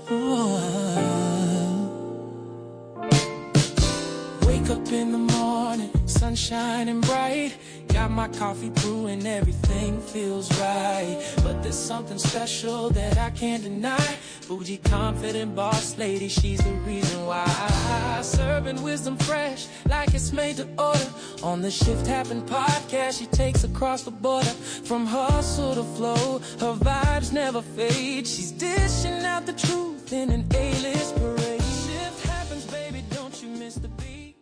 Wake up in the morning, sun shining bright. Got my coffee brewing, everything feels right. But there's something special that I can't deny. Bougie, confident boss lady, she's the reason why. Serving wisdom fresh, like it's made to order. On the Shift Happen podcast, she takes across the border. From hustle to flow, her vibes never fade. She's dishing out the truth in an A-list parade. Shift happens, baby, don't you miss the beat.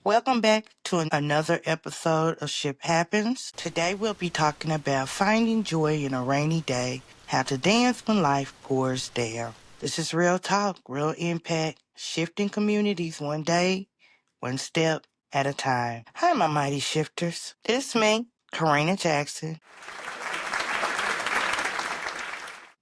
Welcome back to another episode of Ship Happens. Today we'll be talking about finding joy in a rainy day, how to dance when life pours down. This is real talk, real impact, shifting communities one day, one step at a time. Hi, my mighty shifters. This is me, Corrina Jackson,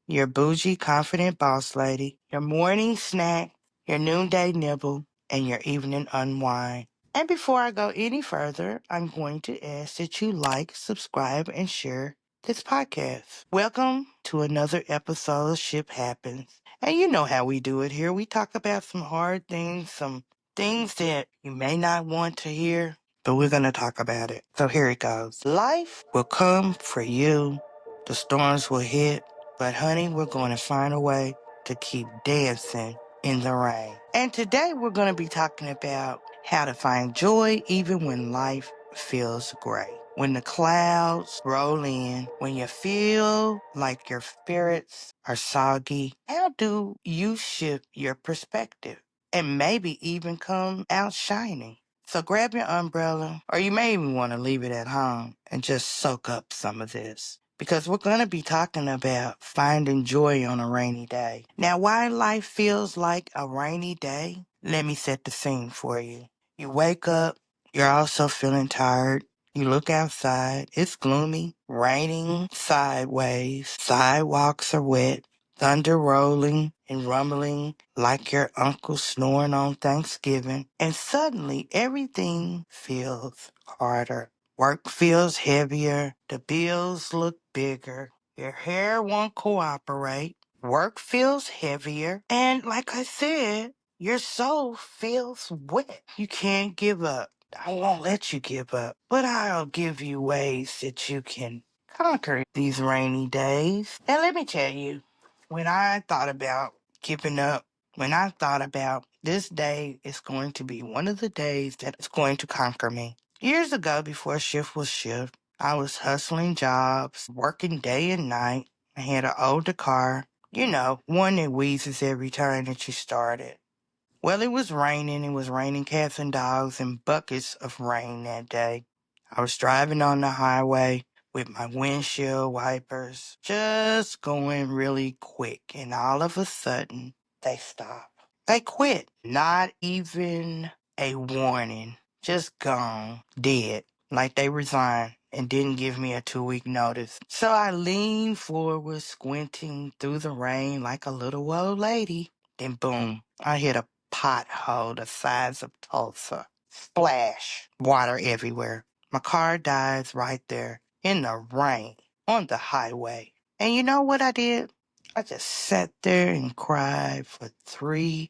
your bougie, confident boss lady, your morning snack, your noonday nibble, and your evening unwind. And before I go any further, I'm going to ask that you like, subscribe, and share this podcast. Welcome to another episode of Ship Happens. And you know how we do it here. We talk about some hard things, some things that you may not want to hear, but we're going to talk about it. So here it goes. Life will come for you. The storms will hit. But honey, we're going to find a way to keep dancing in the rain. And today we're going to be talking about how to find joy even when life feels gray. When the clouds roll in, when you feel like your spirits are soggy, how do you shift your perspective and maybe even come out shining? So grab your umbrella, or you may even want to leave it at home and just soak up some of this. Because we're going to be talking about finding joy on a rainy day. Now, why life feels like a rainy day? Let me set the scene for you. You wake up, you're also feeling tired. You look outside, it's gloomy, raining sideways, sidewalks are wet, thunder rolling and rumbling like your uncle snoring on Thanksgiving. And suddenly everything feels harder. Work feels heavier, the bills look bigger, your hair won't cooperate, work feels heavier, and like I said, your soul feels wet. You can't give up. I won't let you give up, but I'll give you ways that you can conquer these rainy days. And let me tell you, when I thought about giving up, when I thought about this day is going to be one of the days that is going to conquer me. Years ago, before shift was shift, I was hustling jobs, working day and night. I had an older car, one that wheezes every time that you start it. Well, it was raining cats and dogs and buckets of rain that day. I was driving on the highway with my windshield wipers, just going really quick, and all of a sudden, they stopped. They quit. Not even a warning. Just gone. Dead. Like they resigned and didn't give me a 2-week notice. So I leaned forward, squinting through the rain like a little old lady. Then boom, I hit a pothole the size of Tulsa. Splash. Water everywhere. My car dies right there in the rain on the highway. And you know what I did? I just sat there and cried for 3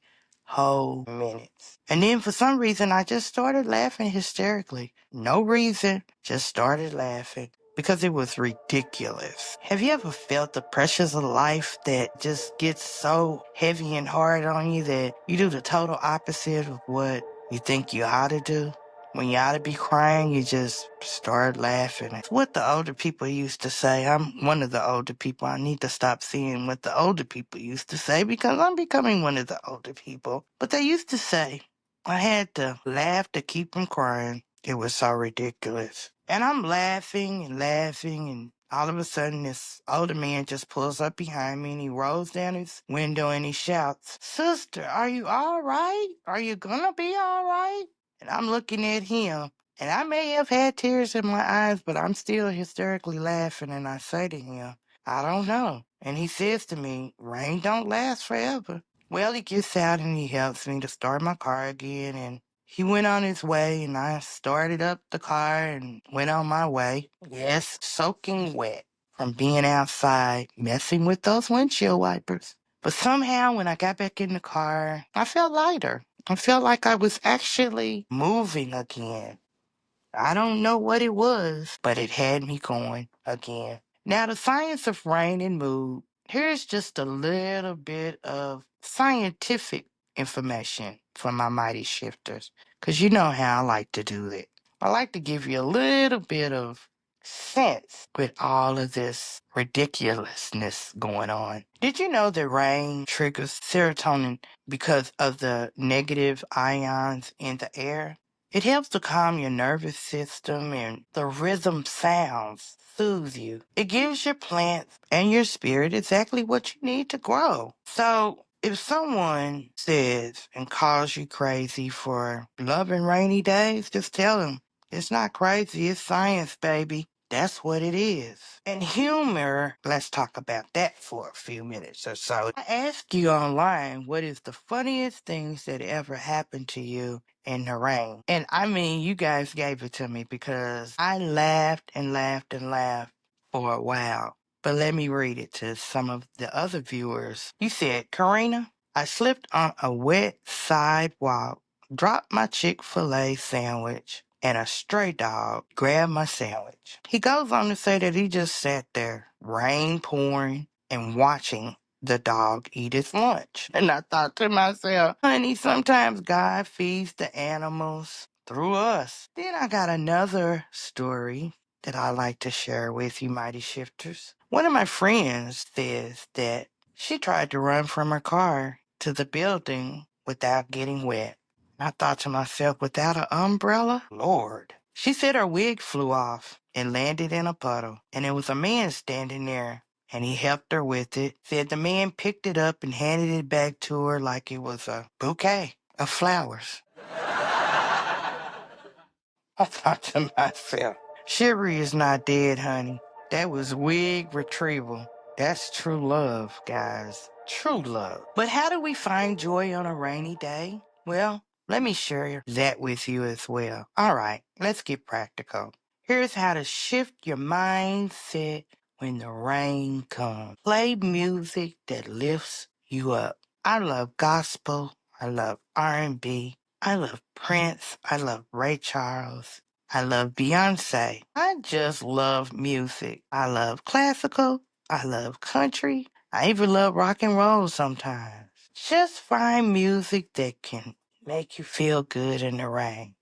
whole minutes. And then for some reason, I just started laughing hysterically. No reason, just started laughing because it was ridiculous. Have you ever felt the pressures of life that just gets so heavy and hard on you that you do the total opposite of what you think you ought to do? When you ought to be crying, you just start laughing. It's what the older people used to say. I'm one of the older people. I need to stop seeing what the older people used to say because I'm becoming one of the older people. But they used to say, I had to laugh to keep from crying. It was so ridiculous. And I'm laughing, and all of a sudden this older man just pulls up behind me and he rolls down his window and he shouts, Sister, are you all right? Are you gonna be all right? And I'm looking at him, and I may have had tears in my eyes, but I'm still hysterically laughing, and I say to him, I don't know. And he says to me, rain don't last forever. Well, he gets out and he helps me to start my car again, and he went on his way, and I started up the car and went on my way. Yes, soaking wet from being outside, messing with those windshield wipers. But somehow when I got back in the car, I felt lighter. I felt like I was actually moving again. I don't know what it was, but it had me going again. Now, the science of rain and mood. Here's just a little bit of scientific information from my mighty shifters, because you know how I like to do it. I like to give you a little bit of sense with all of this ridiculousness going on. Did you know that rain triggers serotonin because of the negative ions in the air? It helps to calm your nervous system, and the rhythm sounds soothe you. It gives your plants and your spirit exactly what you need to grow. So if someone says and calls you crazy for loving rainy days, just tell them it's not crazy, it's science, baby. That's what it is. And humor, let's talk about that for a few minutes or so. I asked you online what is the funniest things that ever happened to you in the rain. And I mean, you guys gave it to me because I laughed and laughed and laughed for a while. But let me read it to some of the other viewers. You said, Corrina, I slipped on a wet sidewalk, dropped my Chick-fil-A sandwich, and a stray dog grabbed my sandwich. He goes on to say that he just sat there, rain pouring, and watching the dog eat his lunch. And I thought to myself, honey, sometimes God feeds the animals through us. Then I got another story that I like to share with you, mighty shifters. One of my friends says that she tried to run from her car to the building without getting wet. I thought to myself, without an umbrella? Lord. She said her wig flew off and landed in a puddle, and there was a man standing there, and he helped her with it. Said the man picked it up and handed it back to her like it was a bouquet of flowers. I thought to myself, Sherry is not dead, honey. That was wig retrieval. That's true love, guys. True love. But how do we find joy on a rainy day? Well, let me share that with you as well. All right, let's get practical. Here's how to shift your mindset when the rain comes. Play music that lifts you up. I love gospel. I love R&B. I love Prince. I love Ray Charles. I love Beyonce. I just love music. I love classical. I love country. I even love rock and roll sometimes. Just find music that can make you feel good in the rain.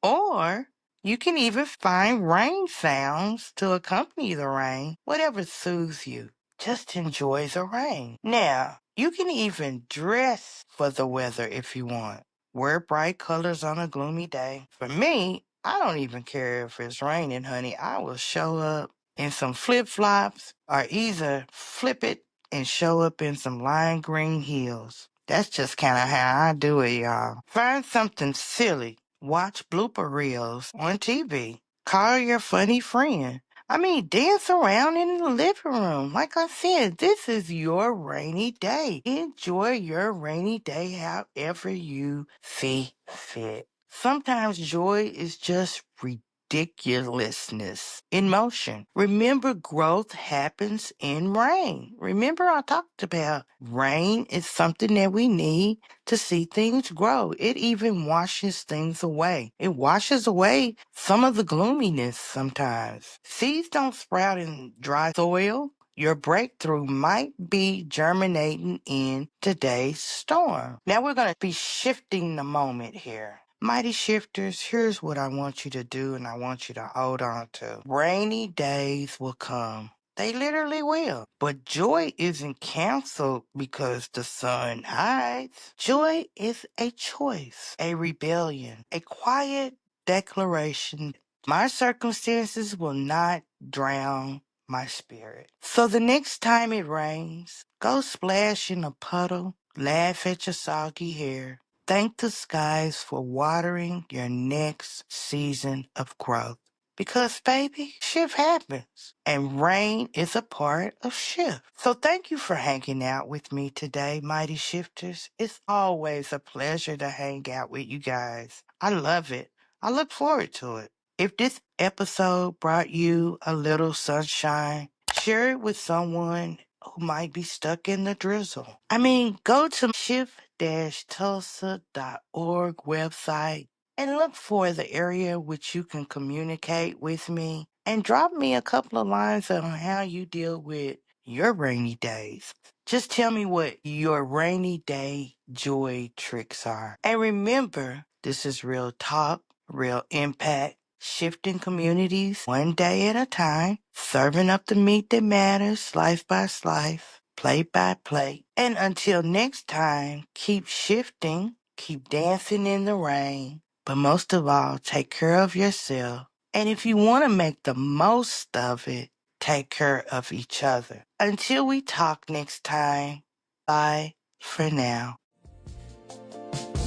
Or you can even find rain sounds to accompany the rain, whatever soothes you. Just enjoy the rain. Now, you can even dress for the weather if you want. Wear bright colors on a gloomy day. For me, I don't even care if it's raining, honey. I will show up in some flip-flops or either flip it and show up in some lime green heels. That's just kind of how I do it, y'all. Find something silly. Watch blooper reels on TV. Call your funny friend. I mean, dance around in the living room. Like I said, this is your rainy day. Enjoy your rainy day however you see fit. Sometimes joy is just ridiculousness in motion. Remember, growth happens in rain. Remember, I talked about rain is something that we need to see things grow. It even washes things away. It washes away some of the gloominess sometimes. Seeds don't sprout in dry soil. Your breakthrough might be germinating in today's storm. Now we're going to be shifting the moment here. Mighty shifters, here's what I want you to do and I want you to hold on to. Rainy days will come. They literally will. But joy isn't canceled because the sun hides. Joy is a choice, a rebellion, a quiet declaration. My circumstances will not drown my spirit. So the next time it rains, go splash in a puddle, laugh at your soggy hair. Thank the skies for watering your next season of growth. Because, baby, shift happens. And rain is a part of shift. So thank you for hanging out with me today, Mighty Shifters. It's always a pleasure to hang out with you guys. I love it. I look forward to it. If this episode brought you a little sunshine, share it with someone who might be stuck in the drizzle. I mean, go to shift-tulsa.org website and look for the area which you can communicate with me and drop me a couple of lines on how you deal with your rainy days. Just tell me what your rainy day joy tricks are. And remember, this is real talk, real impact, shifting communities one day at a time, serving up the meat that matters, slice by slice, plate by plate. And until next time, keep shifting, keep dancing in the rain, but most of all, take care of yourself. And if you want to make the most of it, take care of each other. Until we talk next time, bye for now.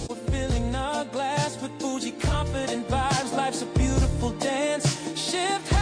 We're filling our glass with bougie, confident vibes. Life's a beautiful dance. Shift